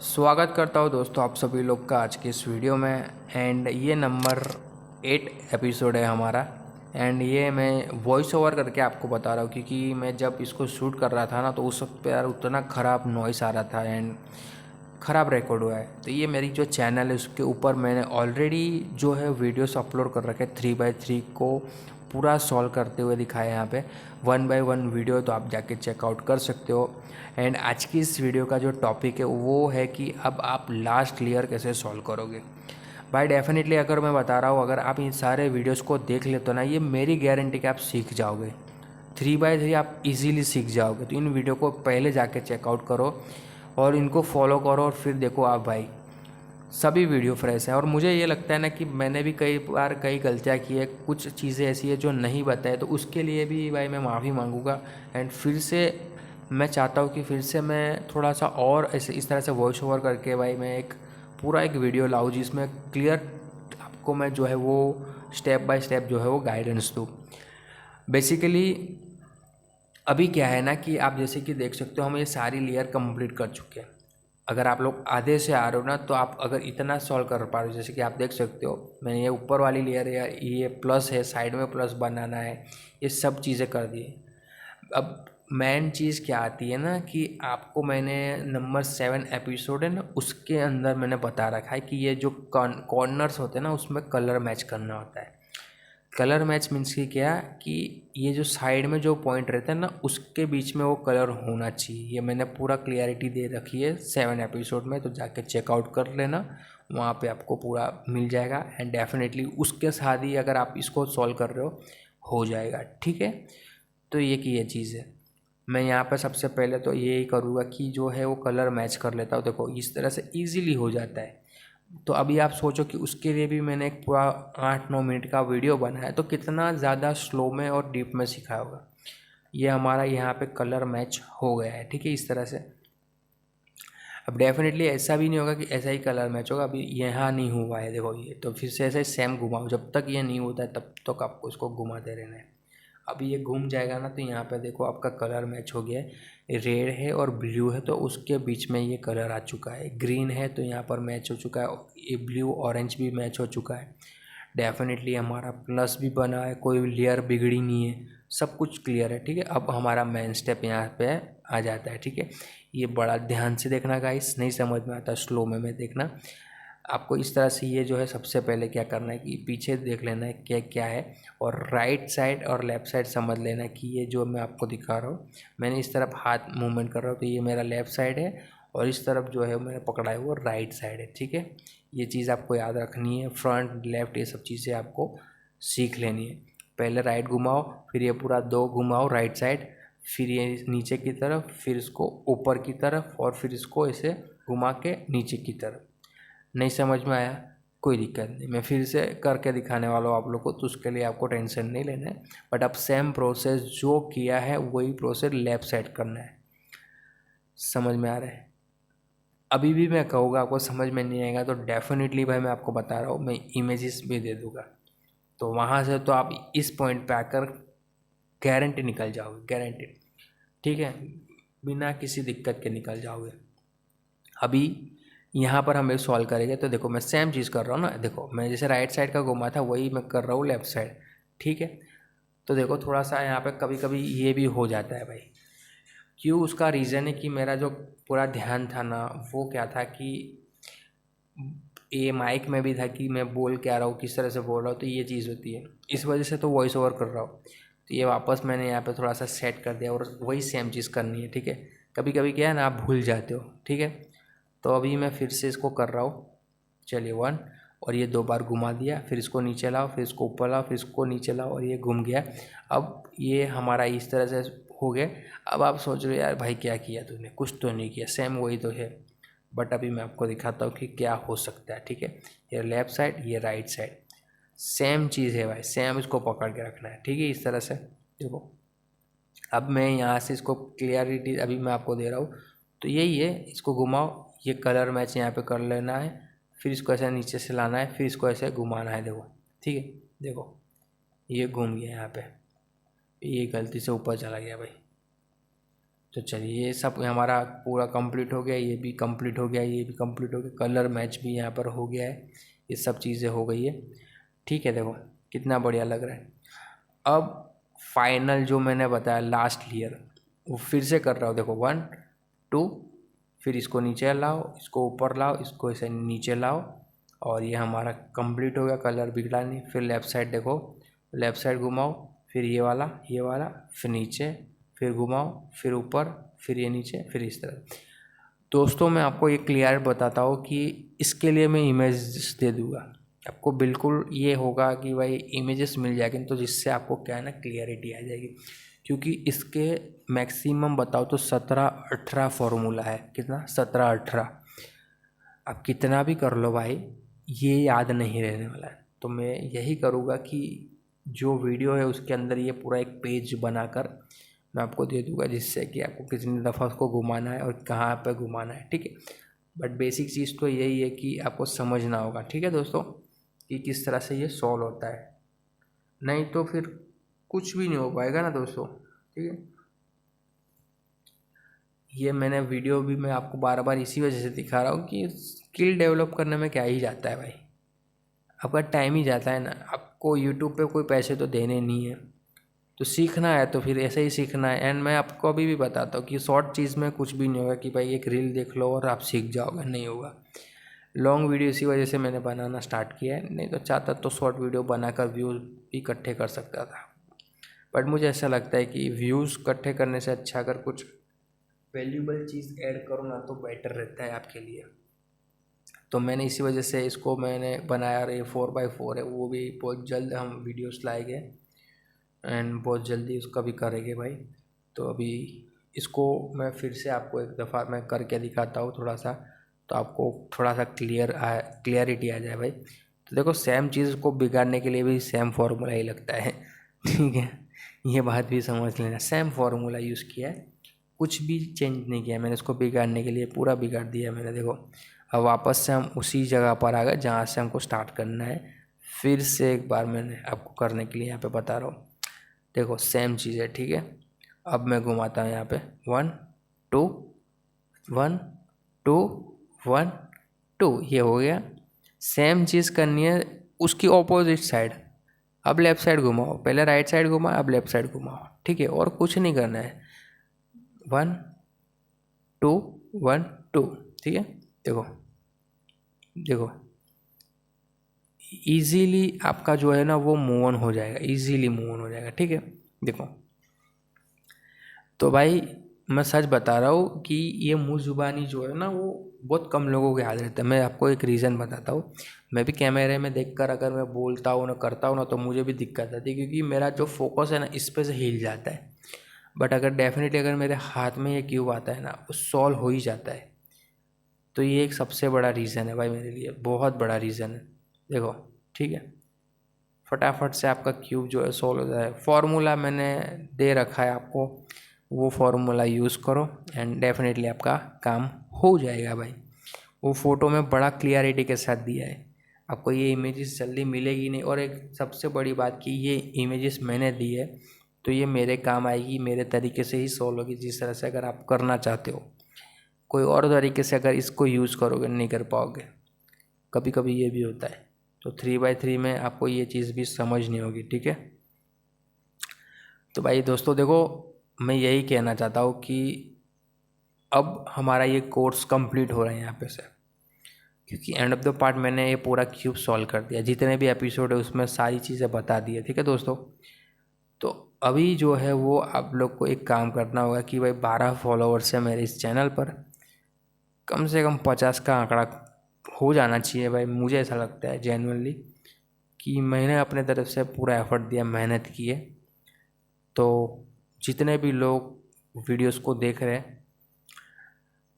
स्वागत करता हूँ दोस्तों आप सभी लोग का आज के इस वीडियो में। एंड ये नंबर 8 एपिसोड है हमारा। एंड ये मैं वॉइस ओवर करके आपको बता रहा हूँ क्योंकि मैं जब इसको शूट कर रहा था ना तो उस वक्त पे यार उतना ख़राब नॉइस आ रहा था एंड ख़राब रिकॉर्ड हुआ है। तो ये मेरी जो चैनल है उसके ऊपर मैंने ऑलरेडी जो है वीडियोस अपलोड कर रखे 3x3 को पूरा सॉल्व करते हुए दिखाया है यहाँ पे 1x1 वीडियो, तो आप जाके चेकआउट कर सकते हो। एंड आज की इस वीडियो का जो टॉपिक है वो है कि अब आप लास्ट लेयर कैसे सॉल्व करोगे। भाई डेफिनेटली अगर मैं बता रहा हूँ, अगर आप इन सारे वीडियोस को देख लेते हो ना, ये मेरी गारंटी कि आप सीख जाओगे 3x3 आप इजीली सीख जाओगे। तो इन वीडियो को पहले जाके चेकआउट करो और इनको फॉलो करो और फिर देखो आप भाई सभी वीडियो फ्रेश हैं। और मुझे ये लगता है ना कि मैंने भी कई बार कई गलतियाँ की है, कुछ चीज़ें ऐसी है जो नहीं बताए, तो उसके लिए भी भाई मैं माफ़ी मांगूंगा। एंड फिर से मैं चाहता हूँ कि फिर से मैं थोड़ा सा और ऐसे इस तरह से वॉइस ओवर करके भाई मैं एक पूरा एक वीडियो लाऊं जिसमें क्लियर आपको मैं जो है वो स्टेप बाय स्टेप जो है वो गाइडेंस दूँ। बेसिकली अभी क्या है ना कि आप जैसे कि देख सकते हो हम ये सारी लेयर कंप्लीट कर चुके हैं। अगर आप लोग आधे से आ रहे हो ना तो आप अगर इतना सॉल्व कर पा रहे हो, जैसे कि आप देख सकते हो मैंने ये ऊपर वाली लेयर है, ये प्लस है, साइड में प्लस बनाना है, ये सब चीज़ें कर दी। अब मेन चीज़ क्या आती है ना कि आपको मैंने नंबर 7 एपिसोड है ना उसके अंदर मैंने बता रखा है कि ये जो कॉर्नर्स होते हैं ना उसमें कलर मैच करना होता है। कलर मैच मीन्स कि क्या कि ये जो साइड में जो पॉइंट रहता है ना उसके बीच में वो कलर होना चाहिए। ये मैंने पूरा क्लियरिटी दे रखी है 7 एपिसोड में, तो जाके चेकआउट कर लेना, वहाँ पे आपको पूरा मिल जाएगा। एंड डेफिनेटली उसके साथ ही अगर आप इसको सॉल्व कर रहे हो जाएगा, ठीक है। तो ये की ये चीज़ है, मैं यहाँ पर सबसे पहले तो यही करूँगा कि जो है वो कलर मैच कर लेता हूँ। देखो इस तरह से ईजीली हो जाता है। तो अभी आप सोचो कि उसके लिए भी मैंने एक पूरा 8-9 मिनट का वीडियो बनाया, तो कितना ज़्यादा स्लो में और डीप में सिखाया होगा। ये हमारा यहाँ पे कलर मैच हो गया है, ठीक है, इस तरह से। अब डेफिनेटली ऐसा भी नहीं होगा कि ऐसा ही कलर मैच होगा, अभी यहाँ नहीं हुआ है देखो ये, तो फिर से ऐसे सेम घुमाओ, जब तक ये नहीं होता है तब तक आपको इसको घुमाते रहना है। अभी ये घूम जाएगा ना तो यहाँ पे देखो आपका कलर मैच हो गया है, रेड है और ब्लू है तो उसके बीच में ये कलर आ चुका है, ग्रीन है तो यहाँ पर मैच हो चुका है, ये ब्लू ऑरेंज भी मैच हो चुका है। डेफिनेटली हमारा प्लस भी बना है, कोई लेयर बिगड़ी नहीं है, सब कुछ क्लियर है, ठीक है। अब हमारा मेन स्टेप यहाँ पे आ जाता है, ठीक है। ये बड़ा ध्यान से देखना गाइस, नहीं समझ में आता स्लो में देखना। आपको इस तरह से ये जो है सबसे पहले क्या करना है कि पीछे देख लेना है क्या क्या है, और राइट साइड और लेफ़्ट साइड समझ लेना है कि ये जो मैं आपको दिखा रहा हूँ, मैंने इस तरफ हाथ मूवमेंट कर रहा हूँ तो ये मेरा लेफ़्ट साइड है, और इस तरफ जो है मैंने पकड़ा है वो राइट साइड है, ठीक है। ये चीज़ आपको याद रखनी है, फ्रंट लेफ़्ट ये सब चीज़ें आपको सीख लेनी है। पहले राइट घुमाओ, फिर ये पूरा 2 घुमाओ राइट साइड, फिर ये नीचे की तरफ, फिर इसको ऊपर की तरफ, और फिर इसको ऐसे घुमा के नीचे की तरफ। नहीं समझ में आया कोई दिक्कत नहीं, मैं फिर से करके दिखाने वाला हूँ आप लोग को, तो उसके लिए आपको टेंशन नहीं लेना है। बट अब सेम प्रोसेस जो किया है वही प्रोसेस लेफ़्ट साइड करना है। समझ में आ रहा है? अभी भी मैं कहूँगा आपको समझ में नहीं आएगा तो डेफिनेटली भाई मैं आपको बता रहा हूँ, मैं इमेजेस भी दे दूँगा, तो वहाँ से तो आप इस पॉइंट पे आकर गारंटी निकल जाओगे, गारंटी, ठीक है, बिना किसी दिक्कत के निकल जाओगे। अभी यहाँ पर हम एक सॉल्व करेंगे, तो देखो मैं सेम चीज़ कर रहा हूँ ना, देखो मैं जैसे राइट साइड का घुमा था वही मैं कर रहा हूँ लेफ़्ट साइड, ठीक है। तो देखो थोड़ा सा यहाँ पे कभी कभी ये भी हो जाता है भाई, क्यों, उसका रीज़न है कि मेरा जो पूरा ध्यान था ना वो क्या था कि ये माइक में भी था कि मैं बोल क्या रहा हूँ, किस तरह से बोल रहा हूँ, तो ये चीज़ होती है, इस वजह से तो वॉइस ओवर कर रहा हूँ। तो ये वापस मैंने यहाँ पे थोड़ा सा सेट कर दिया और वही सेम चीज़ करनी है, ठीक है। कभी कभी क्या है ना आप भूल जाते हो, ठीक है। तो अभी मैं फिर से इसको कर रहा हूँ, चलिए 1, और ये 2 बार घुमा दिया, फिर इसको नीचे लाओ, फिर इसको ऊपर लाओ, फिर इसको नीचे लाओ, और ये घूम गया। अब ये हमारा इस तरह से हो गया। अब आप सोच रहे हो यार भाई क्या किया तूने, कुछ तो नहीं किया, सेम वही तो है। बट अभी मैं आपको दिखाता हूँ कि क्या हो सकता है, ठीक है। ये लेफ़्ट साइड, ये राइट साइड, सेम चीज़ है भाई, सेम इसको पकड़ के रखना है, ठीक है, इस तरह से। देखो अब मैं यहाँ से इसको क्लियरिटी अभी मैं आपको दे रहा हूँ, तो यही है, इसको घुमाओ, ये कलर मैच यहाँ पे कर लेना है, फिर इसको ऐसे नीचे से लाना है, फिर इसको ऐसे घुमाना है, देखो, ठीक है। देखो ये घूम गया यहाँ पे, ये गलती से ऊपर चला गया भाई, तो चलिए ये सब हमारा पूरा कंप्लीट हो गया, ये भी कंप्लीट हो गया, ये भी कंप्लीट हो गया, कलर मैच भी यहाँ पर हो गया है, ये सब चीज़ें हो गई है। ठीक है, देखो कितना बढ़िया लग रहा है। अब फाइनल जो मैंने बताया लास्ट लेयर वो फिर से कर रहा हूँ। देखो 1 2, फिर इसको नीचे लाओ, इसको ऊपर लाओ, इसको ऐसे नीचे लाओ, और ये हमारा कंप्लीट हो गया। कलर बिगड़ा नहीं। फिर लेफ़्ट साइड देखो, लेफ़्ट साइड घुमाओ, फिर ये वाला, फिर नीचे, फिर घुमाओ, फिर ऊपर, फिर ये नीचे, फिर इस तरह। दोस्तों मैं आपको ये क्लियर बताता हूँ कि इसके लिए मैं इमेज दे दूँगा आपको, बिल्कुल ये होगा कि भाई इमेजेस मिल जाएगी, तो जिससे आपको क्या है ना क्लियरिटी आ जाएगी। क्योंकि इसके मैक्सिमम बताओ तो 17-18 फार्मूला है। कितना? 17-18। आप कितना भी कर लो भाई, ये याद नहीं रहने वाला है। तो मैं यही करूँगा कि जो वीडियो है उसके अंदर ये पूरा एक पेज बनाकर मैं आपको दे दूँगा, जिससे कि आपको कितनी दफ़ा उसको घुमाना है और कहाँ पे घुमाना है। ठीक है, बट बेसिक चीज़ तो यही है कि आपको समझना होगा। ठीक है दोस्तों, कि किस तरह से ये सॉल्व होता है, नहीं तो फिर कुछ भी नहीं हो पाएगा ना दोस्तों। ठीक है, ये मैंने वीडियो भी मैं आपको बार बार इसी वजह से दिखा रहा हूँ कि स्किल डेवलप करने में क्या ही जाता है भाई, आपका टाइम ही जाता है ना। आपको यूट्यूब पे कोई पैसे तो देने नहीं है, तो सीखना है तो फिर ऐसे ही सीखना है। एंड मैं आपको अभी भी बताता हूँ कि शॉर्ट चीज़ में कुछ भी नहीं होगा कि भाई एक रील देख लो और आप सीख जाओगे, नहीं होगा। लॉन्ग वीडियो इसी वजह से मैंने बनाना स्टार्ट किया है, नहीं तो चाहता तो शॉर्ट वीडियो बनाकर व्यूज़ भी इकट्ठे कर सकता था। बट मुझे ऐसा लगता है कि व्यूज़ इकट्ठे करने से अच्छा अगर कुछ वैल्यूबल चीज़ ऐड करो ना तो बेटर रहता है आपके लिए। तो मैंने इसी वजह से इसको मैंने बनाया। और ये 4x4 है, वो भी बहुत जल्द हम वीडियोस लाएंगे एंड बहुत जल्दी उसका भी करेंगे भाई। तो अभी इसको मैं फिर से आपको एक दफ़ा मैं करके दिखाता हूँ थोड़ा सा, तो आपको थोड़ा सा क्लियरिटी आ जाए भाई। तो देखो सेम चीज़ को बिगाड़ने के लिए भी सेम फार्मूला ही लगता है। ठीक है, ये बात भी समझ लेना, सेम फार्मूला यूज़ किया है, कुछ भी चेंज नहीं किया मैंने। इसको बिगाड़ने के लिए पूरा बिगाड़ दिया मैंने। देखो अब वापस से हम उसी जगह पर आ गए जहाँ से हमको स्टार्ट करना है। फिर से एक बार मैंने आपको करने के लिए यहाँ पे बता रहा हूँ। देखो सेम चीज़ है। ठीक है, अब मैं घुमाता हूँ यहाँ पे 1 2 1 2 1 2, ये हो गया। सेम चीज़ करनी है उसकी ऑपोजिट साइड। अब लेफ़्ट साइड घुमाओ, पहले राइट साइड घुमाओ, अब लेफ़्ट साइड घुमाओ। ठीक है, और कुछ नहीं करना है। 1 2 1 2। ठीक है, देखो देखो इजीली आपका जो है ना वो मूव ऑन हो जाएगा, इजीली मूव ऑन हो जाएगा। ठीक है, देखो तो भाई मैं सच बता रहा हूँ कि ये मुँह ज़ुबानी जो है ना वो बहुत कम लोगों के याद रहता है। मैं आपको एक रीज़न बताता हूँ। मैं भी कैमरे में देखकर अगर मैं बोलता हूँ ना करता हूँ ना तो मुझे भी दिक्कत आती है, क्योंकि मेरा जो फोकस है ना इस पे से हिल जाता है। बट अगर डेफिनेटली अगर मेरे हाथ में ये क्यूब आता है ना वो सॉल्व हो ही जाता है। तो ये एक सबसे बड़ा रीज़न है भाई मेरे लिए, बहुत बड़ा रीज़न है। देखो ठीक है, फटाफट से आपका क्यूब जो है सॉल्व हो जाए। फार्मूला मैंने दे रखा है आपको, वो फार्मूला यूज़ करो एंड डेफिनेटली आपका काम हो जाएगा भाई। वो फ़ोटो में बड़ा क्लियरिटी के साथ दिया है, आपको ये इमेजेस जल्दी मिलेगी नहीं। और एक सबसे बड़ी बात कि ये इमेजेस मैंने दी है तो ये मेरे काम आएगी, मेरे तरीके से ही सॉल्व होगी, जिस तरह से अगर आप करना चाहते हो। कोई और तरीके से अगर इसको यूज़ करोगे नहीं कर पाओगे, कभी कभी ये भी होता है। तो 3x3 में आपको ये चीज़ भी समझनी होगी। ठीक है, तो भाई दोस्तों देखो मैं यही कहना चाहता हूँ कि अब हमारा ये कोर्स कंप्लीट हो रहा है यहाँ पे से, क्योंकि एंड ऑफ द पार्ट मैंने ये पूरा क्यूब सॉल्व कर दिया, जितने भी एपिसोड है उसमें सारी चीज़ें बता दी है। ठीक है दोस्तों, तो अभी जो है वो आप लोग को एक काम करना होगा कि भाई 12 फॉलोअर्स है मेरे इस चैनल पर, कम से कम 50 का आंकड़ा हो जाना चाहिए भाई। मुझे ऐसा लगता है जेन्युइनली कि मैंने अपने तरफ से पूरा एफर्ट दिया, मेहनत की है। तो जितने भी लोग वीडियोस को देख रहे हैं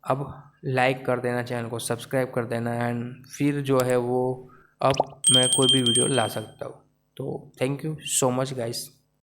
अब लाइक कर देना, चैनल को सब्सक्राइब कर देना, एंड फिर जो है वो अब मैं कोई भी वीडियो ला सकता हूँ। तो thank you so much guys.